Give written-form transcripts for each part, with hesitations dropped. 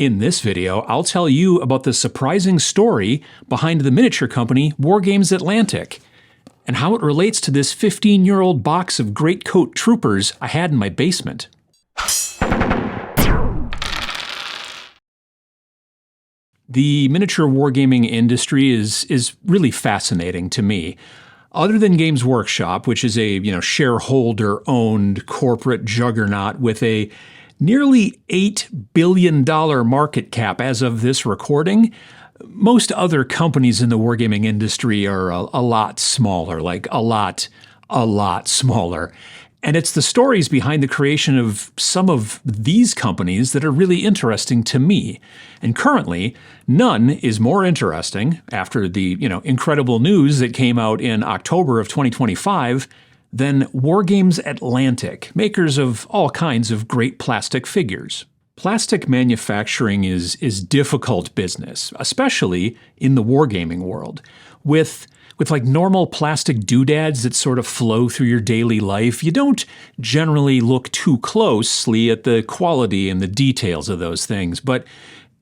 In this video, I'll tell you about the surprising story behind the miniature company Wargames Atlantic, and how it relates to this 15-year-old box of Greatcoat Troopers I had in my basement. The miniature wargaming industry is really fascinating to me. Other than Games Workshop, which is a shareholder-owned corporate juggernaut with a nearly $8 billion market cap as of this recording, most other companies in the wargaming industry are a lot smaller, like a lot smaller. And it's the stories behind the creation of some of these companies that are really interesting to me. And currently, none is more interesting after the, incredible news that came out in October of 2025 than Wargames Atlantic, makers of all kinds of great plastic figures. Plastic manufacturing is difficult business, especially in the wargaming world. With like normal plastic doodads that sort of flow through your daily life, you don't generally look too closely at the quality and the details of those things. But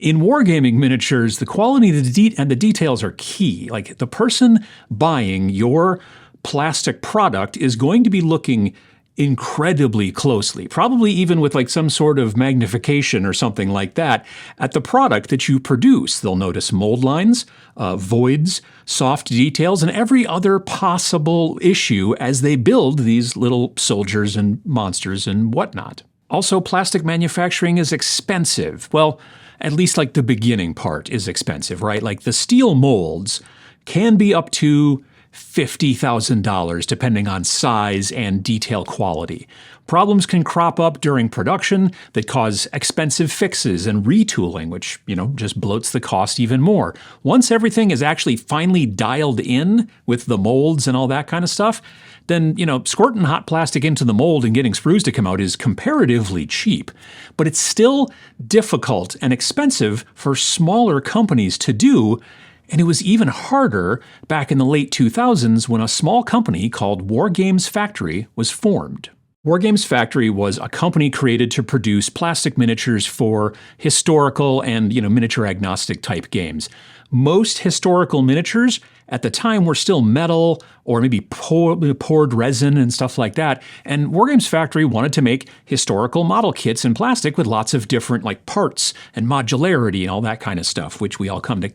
in wargaming miniatures, the quality and the details are key. Like the person buying your plastic product is going to be looking incredibly closely, probably even with like some sort of magnification or something like that, at the product that you produce. They'll notice mold lines, voids, soft details, and every other possible issue as they build these little soldiers and monsters and whatnot. Also, plastic manufacturing is expensive. Well, at least like the beginning part is expensive, right? Like the steel molds can be up to $50,000 depending on size and detail quality. Problems can crop up during production that cause expensive fixes and retooling, which, just bloats the cost even more. Once everything is actually finally dialed in with the molds and all that kind of stuff, then, squirting hot plastic into the mold and getting sprues to come out is comparatively cheap. But it's still difficult and expensive for smaller companies to do. And it was even harder back in the late 2000s when a small company called Wargames Factory was formed. Wargames Factory was a company created to produce plastic miniatures for historical and, miniature agnostic type games. Most historical miniatures at the time were still metal or maybe poured resin and stuff like that. And Wargames Factory wanted to make historical model kits in plastic with lots of different parts and modularity and all that kind of stuff, which we all come to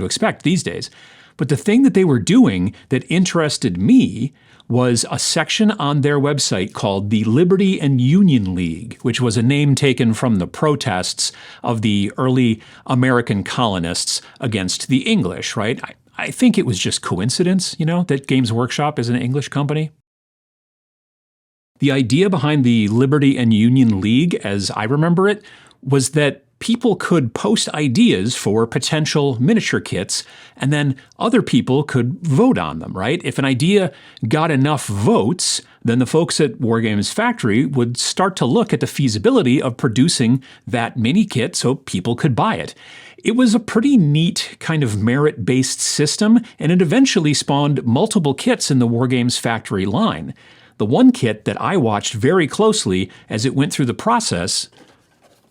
expect these days. But the thing that they were doing that interested me was a section on their website called the Liberty and Union League, which was a name taken from the protests of the early American colonists against the English, right? I think it was just coincidence, that Games Workshop is an English company. The idea behind the Liberty and Union League, as I remember it, was that people could post ideas for potential miniature kits, and then other people could vote on them, right? If an idea got enough votes, then the folks at Wargames Factory would start to look at the feasibility of producing that mini kit so people could buy it. It was a pretty neat kind of merit-based system, and it eventually spawned multiple kits in the Wargames Factory line. The one kit that I watched very closely as it went through the process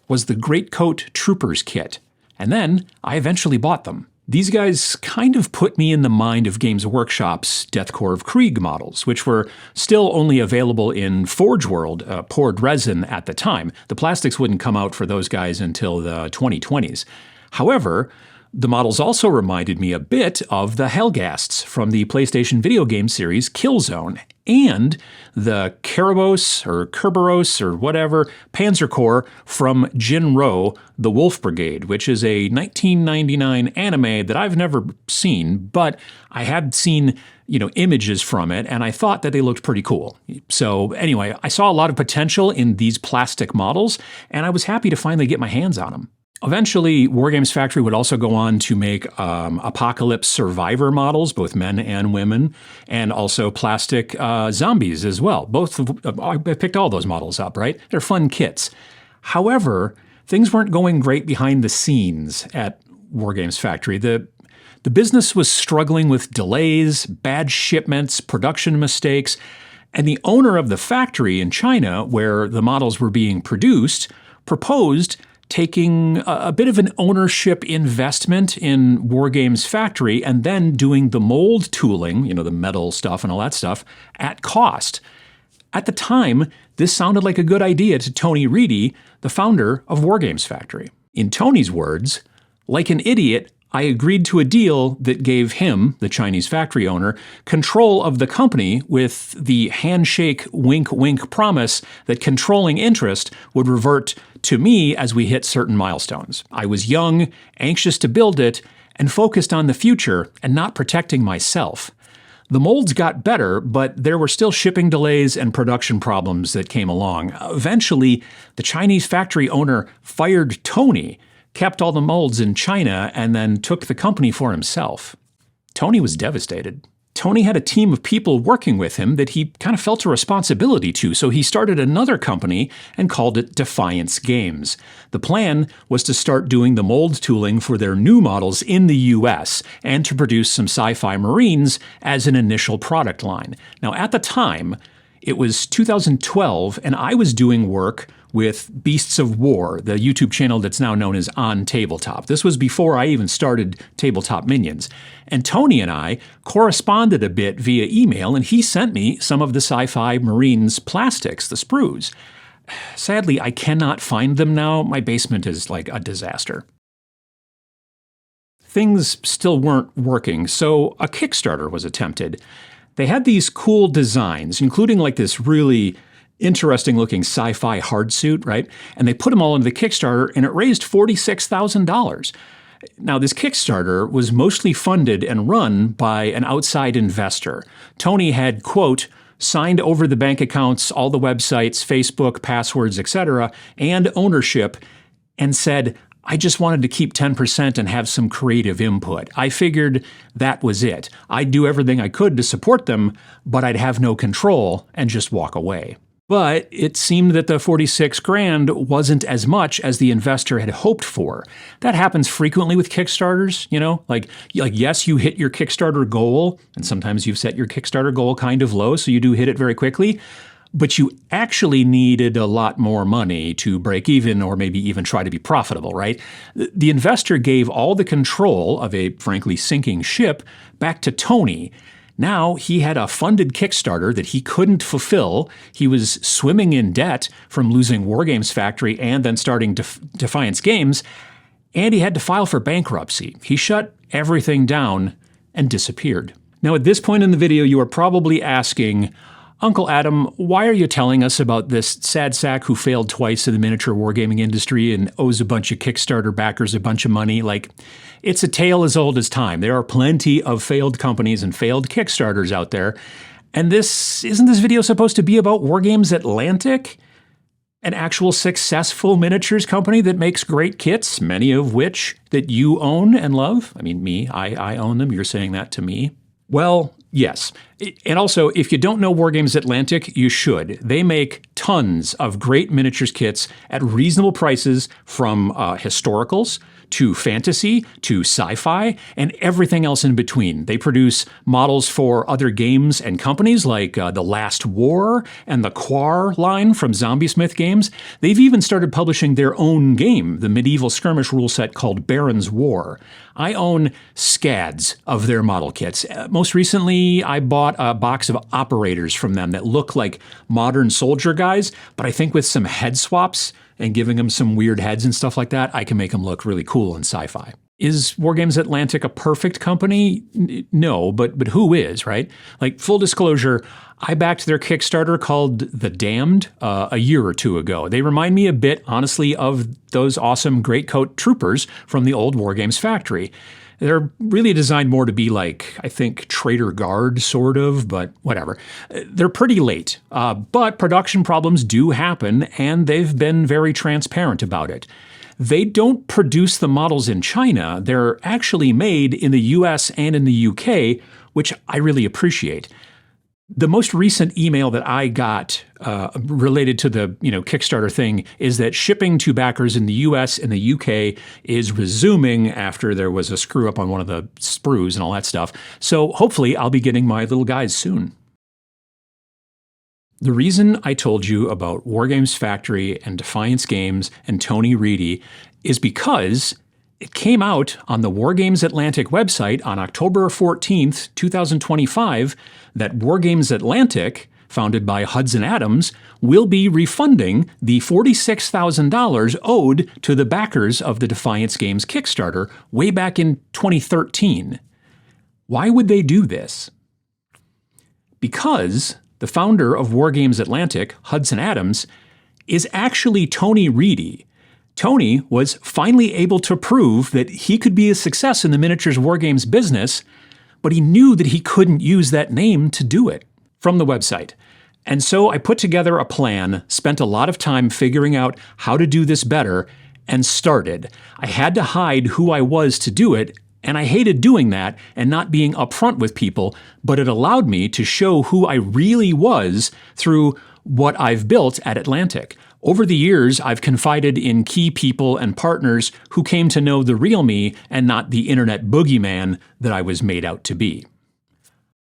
was the Greatcoat Troopers kit, and then I eventually bought them. These guys kind of put me in the mind of Games Workshop's Death Korps of Krieg models, which were still only available in Forge World, poured resin at the time. The plastics wouldn't come out for those guys until the 2020s. However, the models also reminded me a bit of the Helghasts from the PlayStation video game series Killzone, and the Kerberos or whatever Panzer Corps from Jinro, the Wolf Brigade, which is a 1999 anime that I've never seen, but I had seen images from it, and I thought that they looked pretty cool. So anyway, I saw a lot of potential in these plastic models, and I was happy to finally get my hands on them. Eventually, Wargames Factory would also go on to make apocalypse survivor models, both men and women, and also plastic zombies as well. I picked all those models up, right? They're fun kits. However, things weren't going great behind the scenes at Wargames Factory. The business was struggling with delays, bad shipments, production mistakes, and the owner of the factory in China, where the models were being produced, proposed taking a bit of an ownership investment in Wargames Factory and then doing the mold tooling, the metal stuff and all that stuff, at cost. At the time, this sounded like a good idea to Tony Reedy, the founder of Wargames Factory. In Tony's words, "Like an idiot, I agreed to a deal that gave him, the Chinese factory owner, control of the company with the handshake wink-wink promise that controlling interest would revert to me as we hit certain milestones. I was young, anxious to build it, and focused on the future and not protecting myself. The molds got better, but there were still shipping delays and production problems that came along. Eventually, the Chinese factory owner fired Tony, kept all the molds in China, and then took the company for himself." Tony was devastated. Tony had a team of people working with him that he kind of felt a responsibility to, so he started another company and called it Defiance Games. The plan was to start doing the mold tooling for their new models in the US and to produce some sci-fi marines as an initial product line. Now, at the time, it was 2012, and I was doing work with Beasts of War, the YouTube channel that's now known as On Tabletop. This was before I even started Tabletop Minions. And Tony and I corresponded a bit via email, and he sent me some of the Sci-Fi Marines plastics, the sprues. Sadly, I cannot find them now. My basement is like a disaster. Things still weren't working, so a Kickstarter was attempted. They had these cool designs, including like this really interesting looking sci-fi hardsuit, right? And they put them all into the Kickstarter, and it raised $46,000. Now, this Kickstarter was mostly funded and run by an outside investor. Tony had, quote, signed over the bank accounts, all the websites, Facebook, passwords, etc., and ownership, and said, "I just wanted to keep 10% and have some creative input. I figured that was it. I'd do everything I could to support them, but I'd have no control and just walk away." But it seemed that the $46,000 wasn't as much as the investor had hoped for. That happens frequently with Kickstarters, like yes, you hit your Kickstarter goal, and sometimes you've set your Kickstarter goal kind of low, so you do hit it very quickly. But you actually needed a lot more money to break even or maybe even try to be profitable, right? The investor gave all the control of a frankly sinking ship back to Tony. Now he had a funded Kickstarter that he couldn't fulfill. He was swimming in debt from losing Wargames Factory and then starting Defiance Games, and he had to file for bankruptcy. He shut everything down and disappeared. Now at this point in the video, you are probably asking, Uncle Adam, why are you telling us about this sad sack who failed twice in the miniature wargaming industry and owes a bunch of Kickstarter backers a bunch of money? It's a tale as old as time. There are plenty of failed companies and failed Kickstarters out there. And isn't this video supposed to be about Wargames Atlantic? An actual successful miniatures company that makes great kits, many of which that you own and love? I mean, I own them. You're saying that to me. Well, yes. And also, if you don't know Wargames Atlantic, you should. They make tons of great miniatures kits at reasonable prices, from historicals to fantasy to sci-fi and everything else in between. They produce models for other games and companies like The Last War and the Quar line from Zombie Smith Games. They've even started publishing their own game, the medieval skirmish rule set called Baron's War. I own scads of their model kits. Most recently, I bought a box of operators from them that look like modern soldier guys, but I think with some head swaps and giving them some weird heads and stuff like that, I can make them look really cool in sci-fi. Is Wargames Atlantic a perfect company? No, but who is, right? Full disclosure, I backed their Kickstarter called The Damned a year or two ago. They remind me a bit, honestly, of those awesome greatcoat troopers from the old Wargames factory. They're really designed more to be like, I think, Trader Guard, sort of, but whatever. They're pretty late, but production problems do happen, and they've been very transparent about it. They don't produce the models in China. They're actually made in the US and in the UK, which I really appreciate. The most recent email that I got related to the Kickstarter thing is that shipping to backers in the US and the UK is resuming after there was a screw up on one of the sprues and all that stuff. So hopefully I'll be getting my little guys soon. The reason I told you about Wargames Factory and Defiance Games and Tony Reedy is because it came out on the Wargames Atlantic website on October 14th, 2025, that Wargames Atlantic, founded by Hudson Adams, will be refunding the $46,000 owed to the backers of the Defiance Games Kickstarter way back in 2013. Why would they do this? Because the founder of Wargames Atlantic, Hudson Adams, is actually Tony Reedy. Tony was finally able to prove that he could be a success in the miniatures wargames business, but he knew that he couldn't use that name to do it from the website. And so I put together a plan, spent a lot of time figuring out how to do this better, and started. I had to hide who I was to do it, and I hated doing that and not being upfront with people, but it allowed me to show who I really was through what I've built at Atlantic. Over the years, I've confided in key people and partners who came to know the real me and not the internet boogeyman that I was made out to be.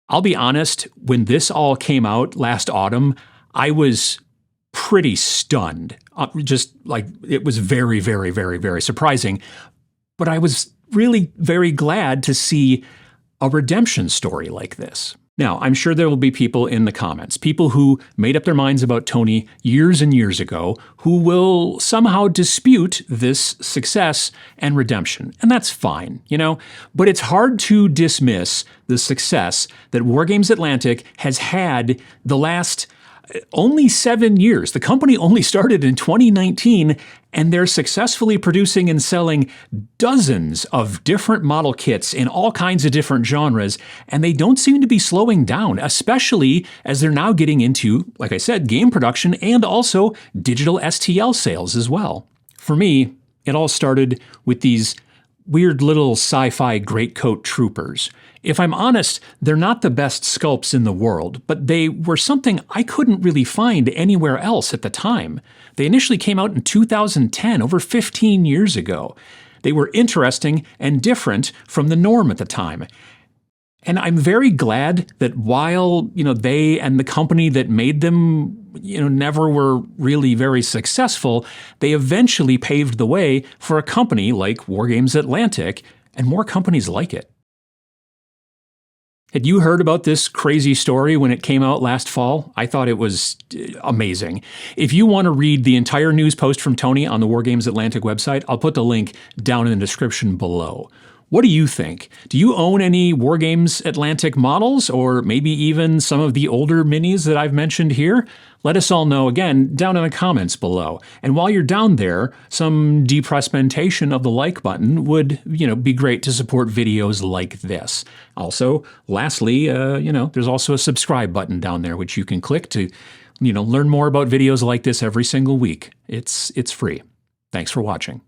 I'll be honest, when this all came out last autumn, I was pretty stunned. Just like, it was very, very, very, very surprising. But I was really very glad to see a redemption story like this. Now, I'm sure there will be people in the comments, people who made up their minds about Tony years and years ago, who will somehow dispute this success and redemption. And that's fine, But it's hard to dismiss the success that Wargames Atlantic has had the last only 7 years. The company only started in 2019, and they're successfully producing and selling dozens of different model kits in all kinds of different genres, and they don't seem to be slowing down, especially as they're now getting into, like I said, game production and also digital STL sales as well. For me, it all started with these weird little sci-fi greatcoat troopers. If I'm honest, they're not the best sculpts in the world, but they were something I couldn't really find anywhere else at the time. They initially came out in 2010, over 15 years ago. They were interesting and different from the norm at the time. And I'm very glad that while, they and the company that made them, never were really very successful, they eventually paved the way for a company like Wargames Atlantic and more companies like it. Had you heard about this crazy story when it came out last fall? I thought it was amazing. If you want to read the entire news post from Tony on the Wargames Atlantic website, I'll put the link down in the description below. What do you think? Do you own any Wargames Atlantic models, or maybe even some of the older minis that I've mentioned here? Let us all know, again, down in the comments below. And while you're down there, some depressmentation of the like button would, be great to support videos like this. Also, lastly, there's also a subscribe button down there, which you can click to, learn more about videos like this every single week. It's free. Thanks for watching.